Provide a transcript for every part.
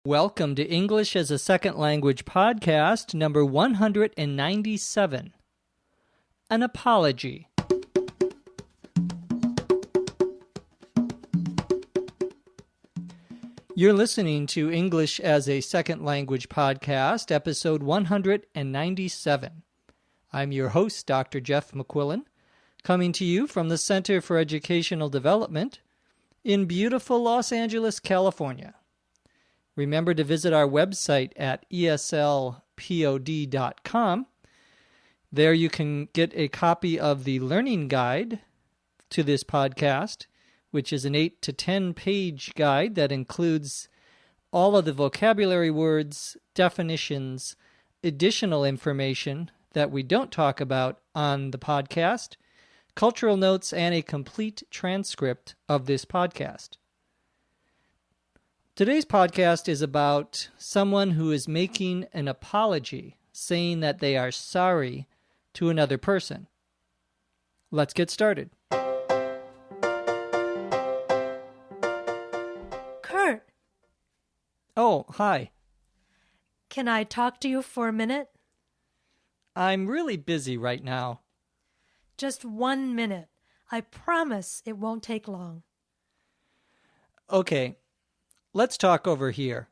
Welcome to English as a Second Language podcast number 197. An apology. You're listening to English as a Second Language podcast, episode 197. I'm your host, Dr. Jeff McQuillan, coming to you from the Center for Educational Development in beautiful Los Angeles, California. Remember to visit our website at eslpod.com. There you can get a copy of the learning guide to this podcast, which is an 8 to 10 page guide that includes all of the vocabulary words, definitions, additional information that we don't talk about on the podcast, cultural notes, and a complete transcript of this podcast. Today's podcast is about someone who is making an apology, saying that they are sorry to another person. Let's get started. Kurt. Oh, hi. Can I talk to you for a minute? I'm really busy right now. Just 1 minute. I promise it won't take long. Okay. Let's talk over here.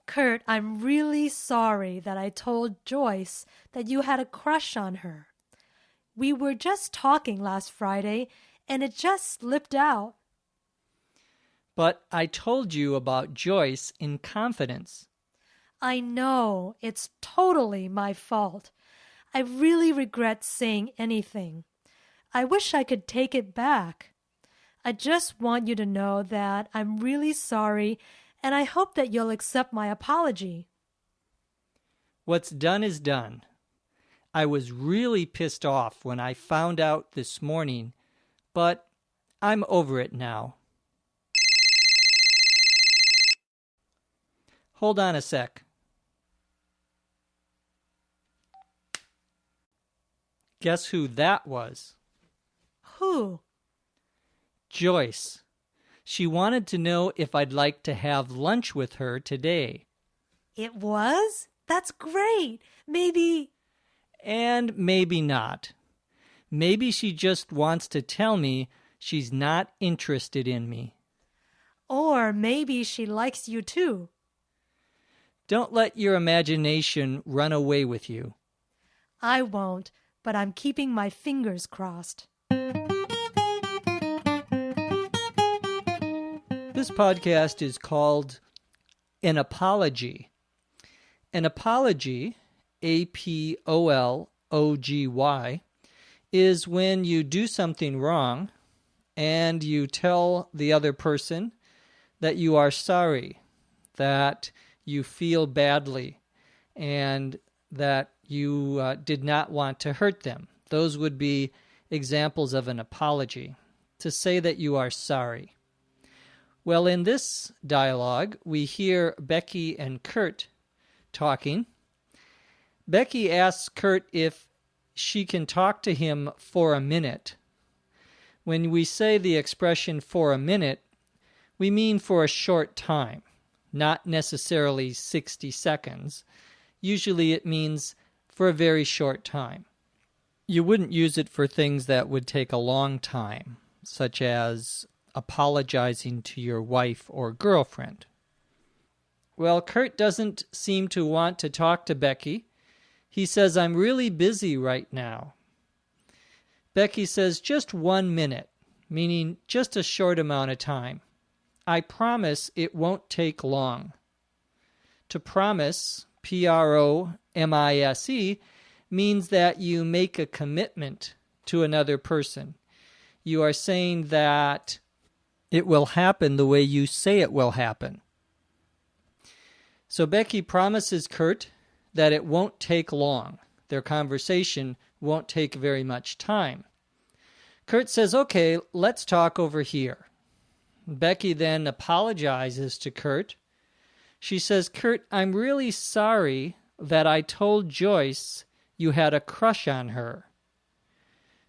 Kurt, I'm really sorry that I told Joyce that you had a crush on her. We were just talking last Friday, and it just slipped out. But I told you about Joyce in confidence. I know. It's totally my fault. I really regret saying anything. I wish I could take it back. I just want you to know that I'm really sorry, and I hope that you'll accept my apology. What's done is done. I was really pissed off when I found out this morning, but I'm over it now. Hold on a sec. Guess who that was? Who? Joyce. She wanted to know if I'd like to have lunch with her today. It was? That's great. Maybe... And maybe not. Maybe she just wants to tell me she's not interested in me. Or maybe she likes you too. Don't let your imagination run away with you. I won't, but I'm keeping my fingers crossed. This podcast is called An Apology. An apology, A-P-O-L-O-G-Y, is when you do something wrong and you tell the other person that you are sorry, that you feel badly, and that you did not want to hurt them. Those would be examples of an apology, to say that you are sorry. Well, in this dialogue, we hear Becky and Kurt talking. Becky asks Kurt if she can talk to him for a minute. When we say the expression for a minute, we mean for a short time, not necessarily 60 seconds. Usually it means for a very short time. You wouldn't use it for things that would take a long time, such as apologizing to your wife or girlfriend. Well, Kurt doesn't seem to want to talk to Becky. He says, I'm really busy right now. Becky says, just 1 minute, meaning just a short amount of time. I promise it won't take long. To promise, P-R-O-M-I-S-E, means that you make a commitment to another person. You are saying that it will happen the way you say it will happen. So Becky promises Kurt that it won't take long. Their conversation won't take very much time. Kurt says, okay, let's talk over here. Becky then apologizes to Kurt. She says, Kurt, I'm really sorry that I told Joyce you had a crush on her.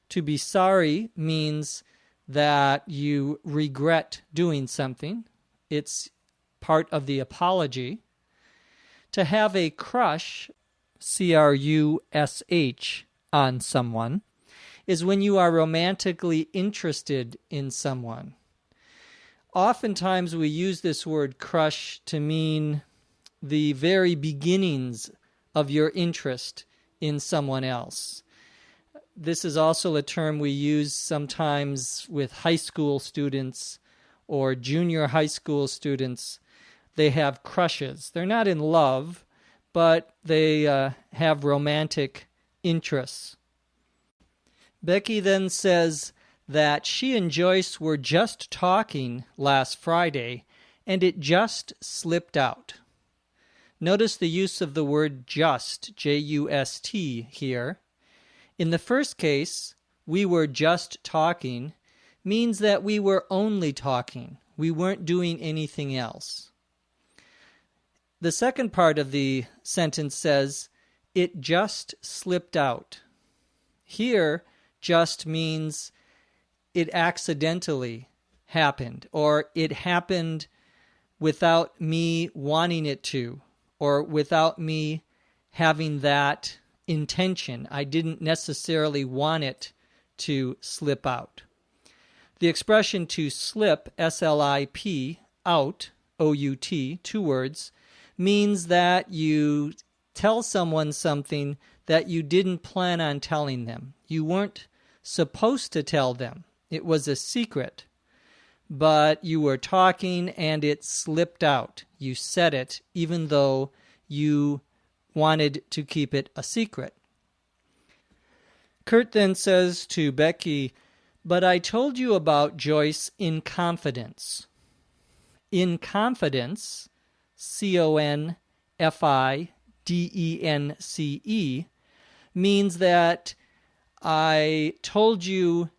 To be sorry means that you regret doing something. It's part of the apology. To have a crush, C-R-U-S-H, on someone is when you are romantically interested in someone. Oftentimes we use this word crush to mean the very beginnings of your interest in someone else. This is also a term we use sometimes with high school students or junior high school students. They have crushes. They're not in love, but they have romantic interests. Becky then says that she and Joyce were just talking last Friday, and it just slipped out. Notice the use of the word just, J-U-S-T, here. In the first case, we were just talking, means that we were only talking. We weren't doing anything else. The second part of the sentence says, it just slipped out. Here, just means it accidentally happened, or it happened without me wanting it to, or without me having that intention. I didn't necessarily want it to slip out. The expression to slip, S-L-I-P, out, O-U-T, 2 words, means that you tell someone something that you didn't plan on telling them. You weren't supposed to tell them. It was a secret. But you were talking and it slipped out. You said it even though you wanted to keep it a secret. Kurt then says to Becky, but I told you about Joyce in confidence. In confidence, C-O-N-F-I-D-E-N-C-E, means that I told you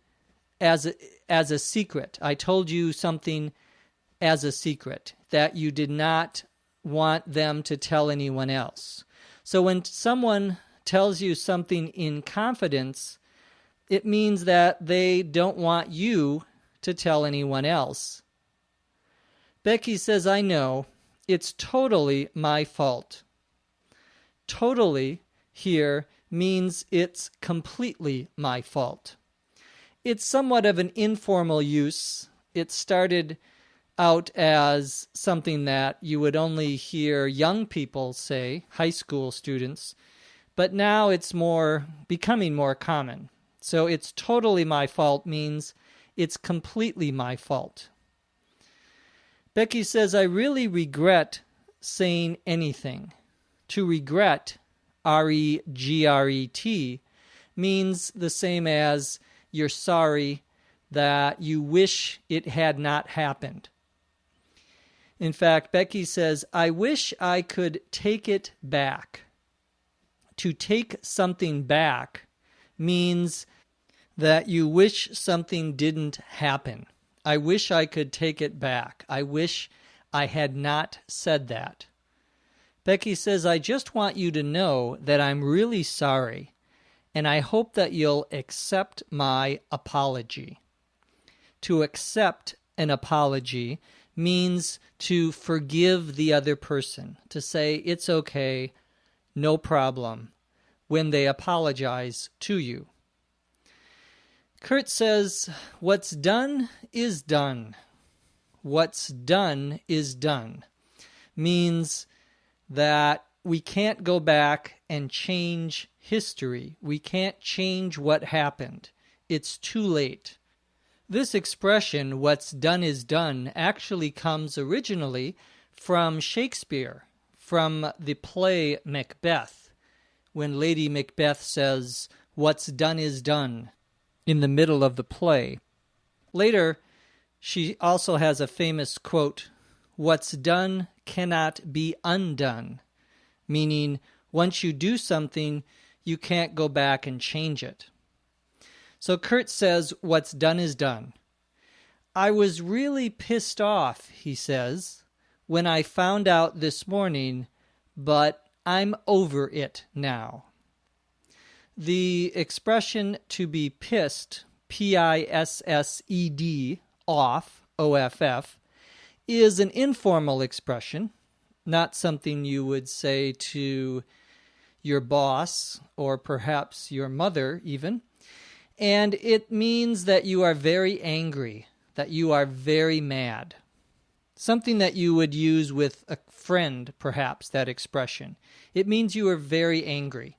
as a secret. I told you something as a secret that you did not want them to tell anyone else. So when someone tells you something in confidence, it means that they don't want you to tell anyone else. Becky says, I know, it's totally my fault. Totally here means it's completely my fault. It's somewhat of an informal use. It started out as something that you would only hear young people say, high school students, but now it's becoming more common. So it's totally my fault means it's completely my fault. Becky says, I really regret saying anything. To regret, R-E-G-R-E-T, means the same as you're sorry that you wish it had not happened. In fact, Becky says, I wish I could take it back. To take something back means that you wish something didn't happen. I wish I could take it back. I wish I had not said that. Becky says, I just want you to know that I'm really sorry, and I hope that you'll accept my apology. To accept an apology means to forgive the other person, to say it's okay, no problem, when they apologize to you. Kurt says, what's done is done. What's done is done means that we can't go back and change history. We can't change what happened. It's too late. This expression, what's done is done, actually comes originally from Shakespeare, from the play Macbeth, when Lady Macbeth says, what's done is done, in the middle of the play. Later, she also has a famous quote, what's done cannot be undone, meaning once you do something, you can't go back and change it. So Kurt says, what's done is done. I was really pissed off, he says, when I found out this morning, but I'm over it now. The expression to be pissed, P-I-S-S-E-D, off, O-F-F, is an informal expression, not something you would say to your boss or perhaps your mother even. And it means that you are very angry, that you are very mad. Something that you would use with a friend, perhaps, that expression. It means you are very angry.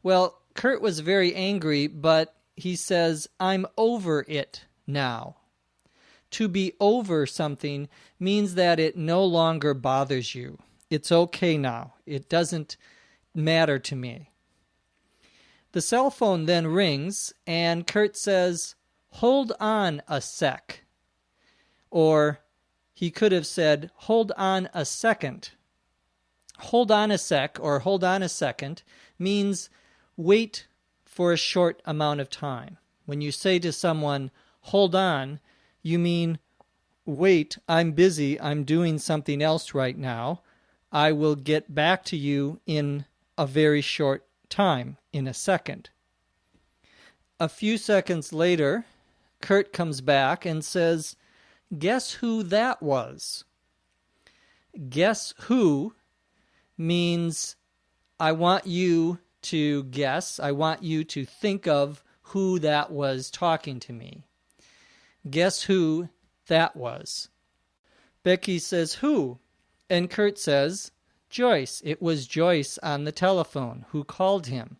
Well, Kurt was very angry, but he says, I'm over it now. To be over something means that it no longer bothers you. It's okay now. It doesn't matter to me. The cell phone then rings, and Kurt says, hold on a sec. Or he could have said, hold on a second. Hold on a sec or hold on a second means wait for a short amount of time. When you say to someone, hold on, you mean, wait, I'm busy, I'm doing something else right now. I will get back to you in a very short time, in a second. A few seconds later, Kurt comes back and says, guess who that was? Guess who means I want you to guess, I want you to think of who that was talking to me. Guess who that was? Becky says, who? And Kurt says, Joyce. It was Joyce on the telephone who called him.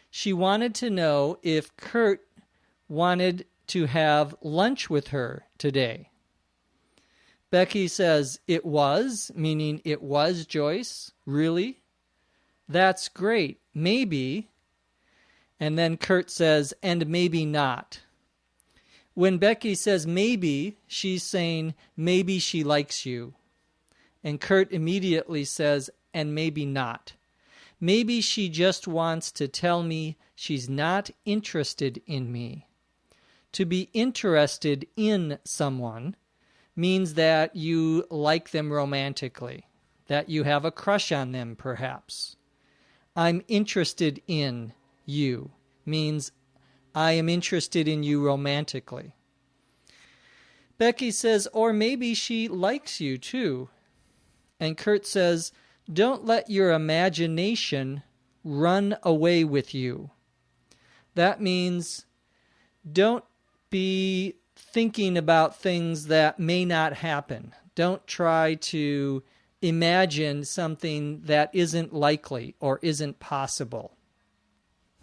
She wanted to know if Kurt wanted to have lunch with her today. Becky says, it was, meaning it was Joyce. Really? That's great. Maybe. And then Kurt says, and maybe not. When Becky says maybe, she's saying maybe she likes you. And Kurt immediately says, and maybe not. Maybe she just wants to tell me she's not interested in me. To be interested in someone means that you like them romantically, that you have a crush on them, perhaps. I'm interested in you means I am interested in you romantically. Becky says, or maybe she likes you too. And Kurt says, don't let your imagination run away with you. That means don't be thinking about things that may not happen. Don't try to imagine something that isn't likely or isn't possible.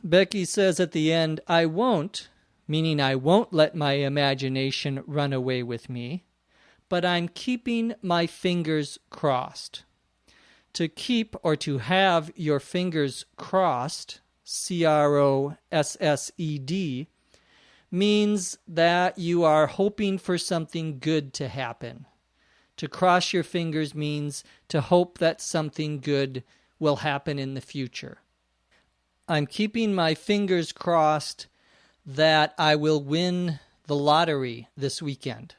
Becky says at the end, I won't, meaning I won't let my imagination run away with me, but I'm keeping my fingers crossed. To keep or to have your fingers crossed, C-R-O-S-S-E-D, means that you are hoping for something good to happen. To cross your fingers means to hope that something good will happen in the future. I'm keeping my fingers crossed that I will win the lottery this weekend.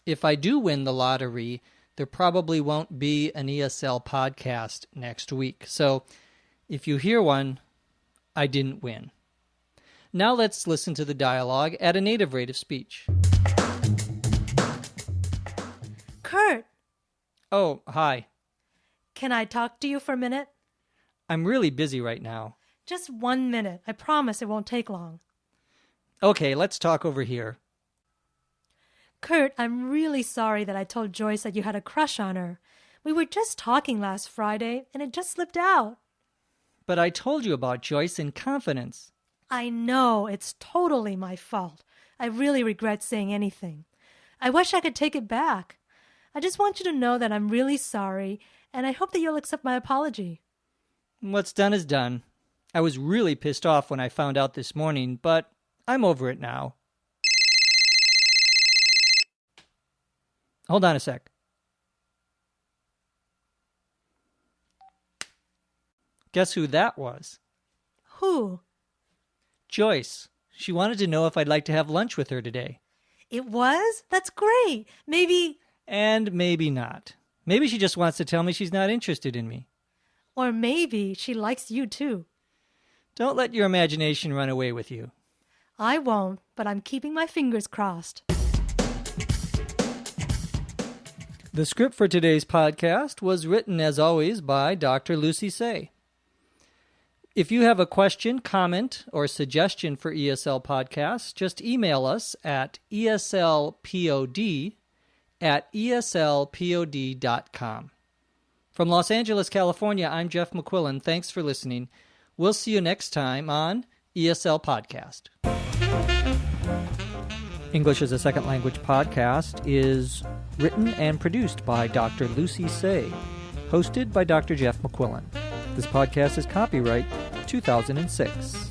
If I do win the lottery, there probably won't be an ESL podcast next week. So if you hear one, I didn't win. Now let's listen to the dialogue at a native rate of speech. Kurt! Oh, hi. Can I talk to you for a minute? I'm really busy right now. Just 1 minute. I promise it won't take long. Okay, let's talk over here. Kurt, I'm really sorry that I told Joyce that you had a crush on her. We were just talking last Friday, and it just slipped out. But I told you about Joyce in confidence. I know. It's totally my fault. I really regret saying anything. I wish I could take it back. I just want you to know that I'm really sorry, and I hope that you'll accept my apology. What's done is done. I was really pissed off when I found out this morning, but I'm over it now. Hold on a sec. Guess who that was? Who? Joyce. She wanted to know if I'd like to have lunch with her today. It was? That's great. Maybe... And maybe not. Maybe she just wants to tell me she's not interested in me. Or maybe she likes you too. Don't let your imagination run away with you. I won't, but I'm keeping my fingers crossed. The script for today's podcast was written, as always, by Dr. Lucy Say. If you have a question, comment, or suggestion for ESL podcasts, just email us at eslpod@eslpod.com. From Los Angeles, California, I'm Jeff McQuillan. Thanks for listening. We'll see you next time on ESL Podcast. English as a Second Language podcast is written and produced by Dr. Lucy Say, hosted by Dr. Jeff McQuillan. This podcast is copyright 2006.